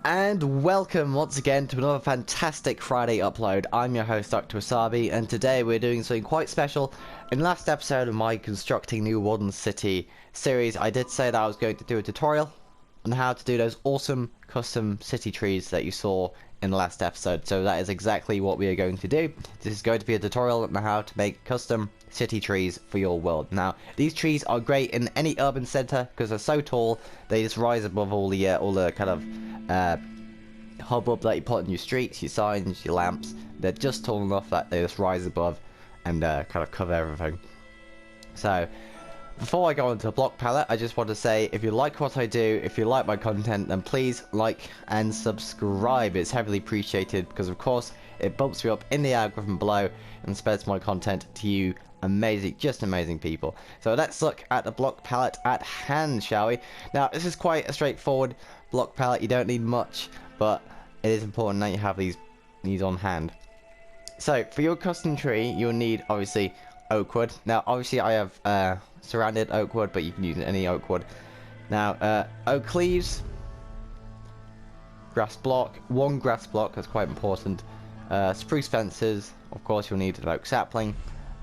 And welcome once again to another fantastic Friday upload. I'm your host Dr. Wasabi, and today we're doing something quite special. In the last episode of my Constructing New Modern City series, I did say that I was going to do a tutorial on how to do those awesome custom city trees that you saw in the last episode. So that is exactly what we are going to do. This is going to be a tutorial on how to make custom city trees for your world. Now, these trees are great in any urban center because they're so tall. They just rise above all the kind of hubbub that you put in your streets, your signs, your lamps. They're just tall enough that they just rise above and kind of cover everything. So before I go into the block palette, I just want to say, if you like what I do, if you like my content, then please like and subscribe. It's heavily appreciated because, of course, it bumps me up in the algorithm below and spreads my content to you just amazing people. So let's look at the block palette at hand, shall we? Now, this is quite a straightforward block palette. You don't need much, but it is important that you have these on hand. So for your custom tree, you'll need, obviously, oak wood. Now, obviously, I have surrounded oak wood, but you can use any oak wood. Now, oak leaves, grass block, one grass block, that's quite important. Spruce fences, of course, you'll need an oak sapling,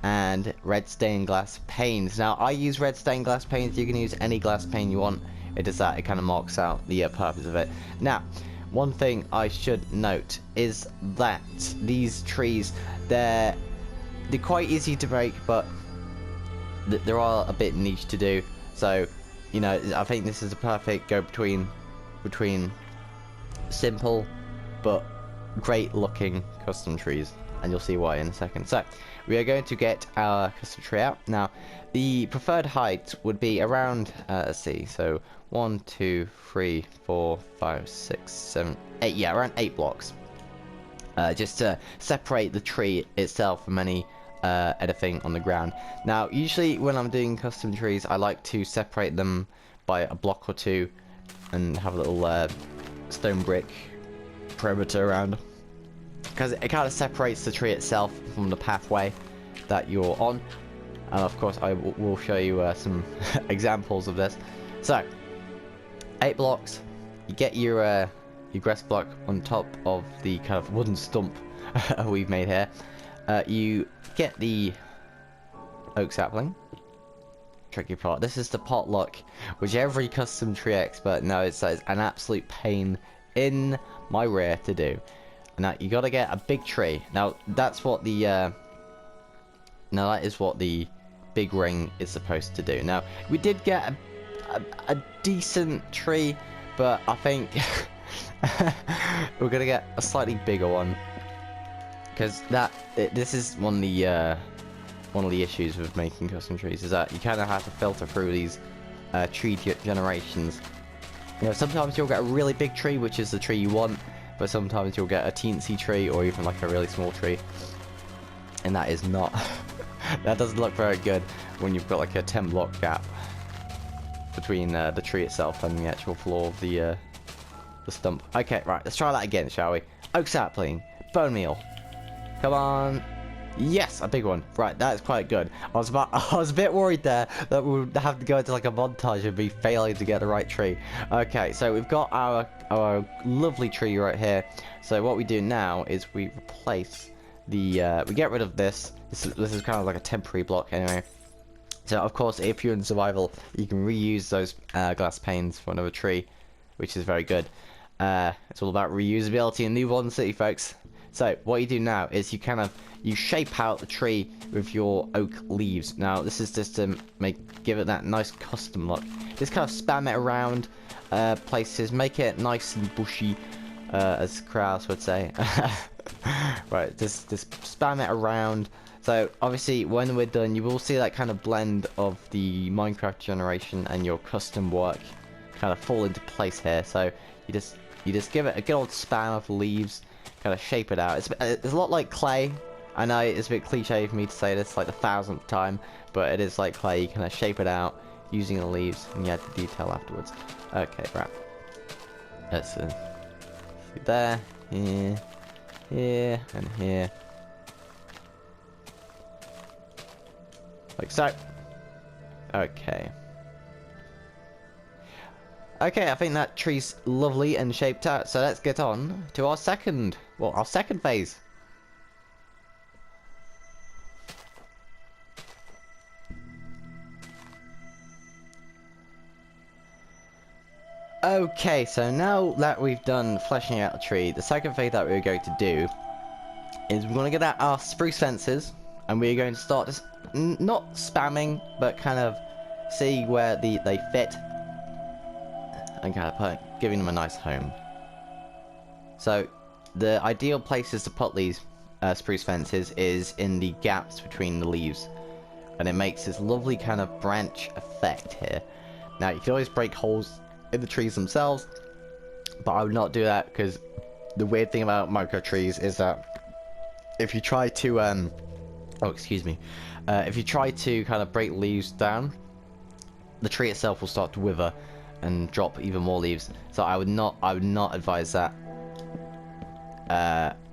and red stained glass panes. Now, I use red stained glass panes. You can use any glass pane you want. It does that. It kind of marks out the purpose of it. Now, one thing I should note is that these trees, they're quite easy to make, but there are a bit niche to do. So, you know, I think this is a perfect go between simple but great looking custom trees, and you'll see why in a second. So we are going to get our custom tree out. Now, the preferred height would be around let's see, so 1 2 3 4 5 6 7 8, yeah, around 8 blocks, just to separate the tree itself from any anything on the ground. Now, usually when I'm doing custom trees, I like to separate them by a block or two and have a little stone brick perimeter around, because it kind of separates the tree itself from the pathway that you're on. And of course, I will show you some examples of this. So 8 blocks, you get your grass block on top of the kind of wooden stump we've made here. You get the oak sapling. Tricky part. This is the potluck, which every custom tree expert knows that is an absolute pain in my rear to do. Now, you gotta get a big tree. Now, that's what the now that is what the big ring is supposed to do. Now, we did get a decent tree, but I think we're gonna get a slightly bigger one, because this is one of the issues with making custom trees, is that you kind of have to filter through these tree generations. You know, sometimes you'll get a really big tree, which is the tree you want, but sometimes you'll get a teensy tree or even like a really small tree, and that is not that doesn't look very good when you've got like a 10 block gap between the tree itself and the actual floor of the stump. Okay, right, let's try that again, shall we? Oak sapling, bone meal, come on. Yes, a big one. Right, that is quite good. I was a bit worried there that we would have to go into like a montage of me failing to get the right tree. Okay, so we've got our lovely tree right here. So what we do now is we replace the we get rid of this. This is kind of like a temporary block anyway. So of course, if you're in survival, you can reuse those glass panes for another tree, which is very good. It's all about reusability in New Modern City, folks. So what you do now is you shape out the tree with your oak leaves. Now, this is just to give it that nice custom look. Just kind of spam it around places, make it nice and bushy, as Kraus would say. Right, just spam it around. So obviously, when we're done, you will see that kind of blend of the Minecraft generation and your custom work kind of fall into place here. So you just give it a good old spam of leaves. Kind of shape it out. It's a lot like clay. I know it's a bit cliche for me to say this like the 1000th time, but it is like clay. You kind of shape it out using the leaves, and you add the detail afterwards. Okay, right. Let's see there, here, here, and here, like so. Okay. Okay, I think that tree's lovely and shaped out, so let's get on to our second phase. Okay, so now that we've done fleshing out the tree, the second thing that we're going to do is we're going to get out our spruce fences, and we're going to start just not spamming, but kind of see where they fit, and kind of giving them a nice home. So the ideal places to put these spruce fences is in the gaps between the leaves, and it makes this lovely kind of branch effect here. Now you can always break holes in the trees themselves, but I would not do that, because the weird thing about micro trees is that if you try to if you try to kind of break leaves down, the tree itself will start to wither and drop even more leaves. So I would not advise that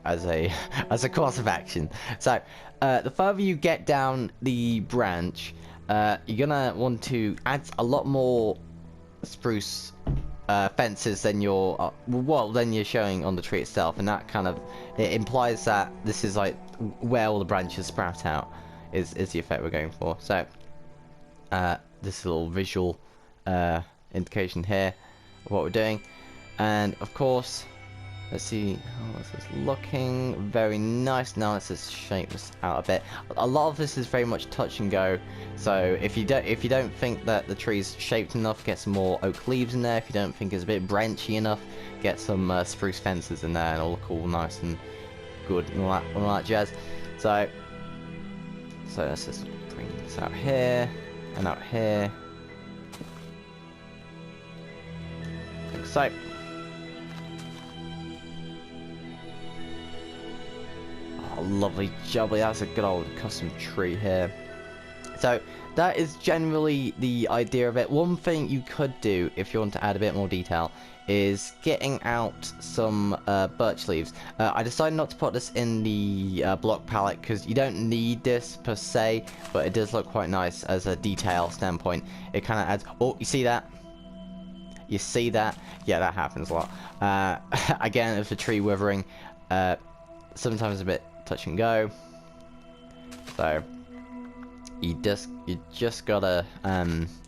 as a course of action. So the further you get down the branch, you're gonna want to add a lot more spruce fences than you're showing on the tree itself, and that kind of it implies that this is like where all the branches sprout out is the effect we're going for. So this little visual indication here of what we're doing, and of course let's see how this is looking. Very nice. Now let's just shape this out a bit. A lot of this is very much touch and go, so if you don't think that the tree's shaped enough, get some more oak leaves in there. If you don't think it's a bit branchy enough, get some spruce fences in there, and all look all nice and good and all that jazz. So let's just bring this out here and out here, like so. Oh, lovely jubbly, that's a good old custom tree here. So that is generally the idea of it. One thing you could do if you want to add a bit more detail is getting out some birch leaves. I decided not to put this in the block palette because you don't need this per se, but it does look quite nice as a detail standpoint. It kind of adds... Oh, you see that? You see that? Yeah, that happens a lot. Again, with the tree withering, sometimes a bit touch and go, so you just gotta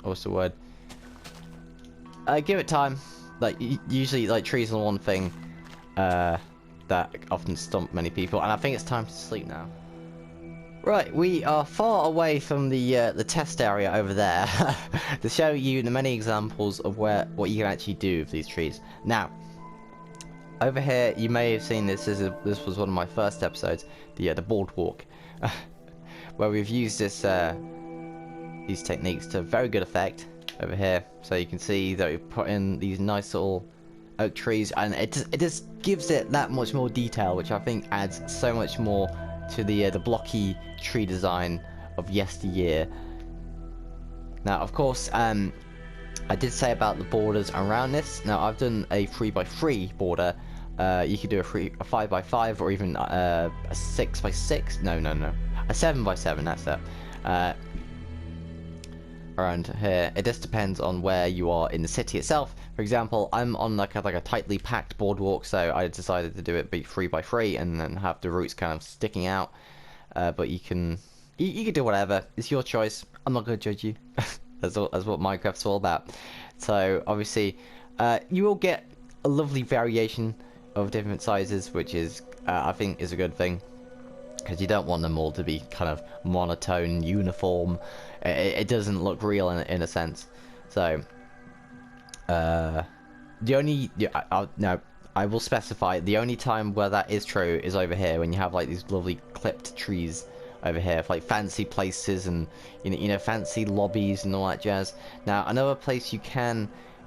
what's the word, give it time. Like usually, like, trees are one thing that often stump many people, and I think it's time to sleep now. Right, we are far away from the test area over there to show you the many examples of what you can actually do with these trees. Now, over here, you may have seen this. This was one of my first episodes, the boardwalk, where we've used these techniques to very good effect over here. So you can see that we've put in these nice little oak trees, and it just gives it that much more detail, which I think adds so much more to the blocky tree design of yesteryear. Now, of course, I did say about the borders around this. Now, I've done a 3x3 border. You could do a 5x5, or even a 6x6. No, a 7x7. That's it. Around here, it just depends on where you are in the city itself. For example, I'm on like a tightly packed boardwalk, so I decided to do it be 3x3 and then have the roots kind of sticking out. But you can do whatever. It's your choice. I'm not gonna judge you. That's what Minecraft's all about. So obviously, you will get a lovely variation of different sizes, which is I think is a good thing, because you don't want them all to be kind of monotone, uniform. It doesn't look real in a sense. So the only I will specify the only time where that is true is over here, when you have like these lovely clipped trees over here for like fancy places and you know fancy lobbies and all that jazz. Now another place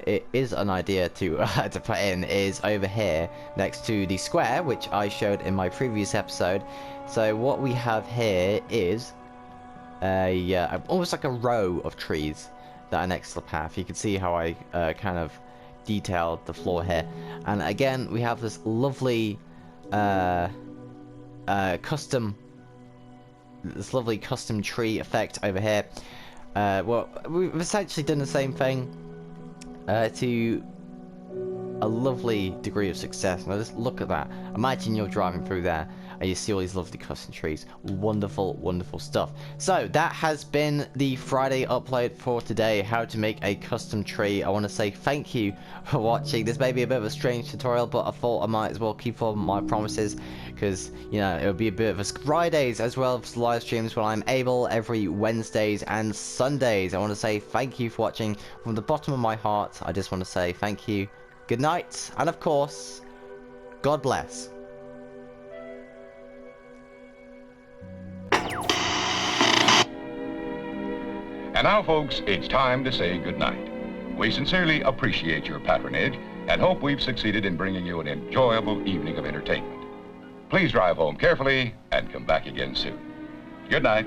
it is an idea to to put in is over here next to the square, which I showed in my previous episode. So what we have here is almost like a row of trees that are next to the path. You can see how I kind of detailed the floor here, and again we have this lovely custom tree effect over here. Well, we've essentially done the same thing to a lovely degree of success. Now just look at that. Imagine you're driving through there and you see all these lovely custom trees. Wonderful, wonderful stuff. So that has been the Friday upload for today, how to make a custom tree. I want to say thank you for watching. This may be a bit of a strange tutorial, but I thought I might as well keep all my promises, because, you know, it'll be a bit of a Fridays as well as live streams when I'm able, every Wednesdays and Sundays. I want to say thank you for watching from the bottom of my heart. I just want to say thank you. Good night, and of course, God bless. And now, folks, it's time to say goodnight. We sincerely appreciate your patronage and hope we've succeeded in bringing you an enjoyable evening of entertainment. Please drive home carefully and come back again soon. Good night.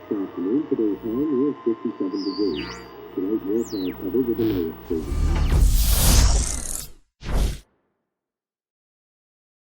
Afternoon, today's high near 57 degrees. Tonight, more cloud cover with a low exposure.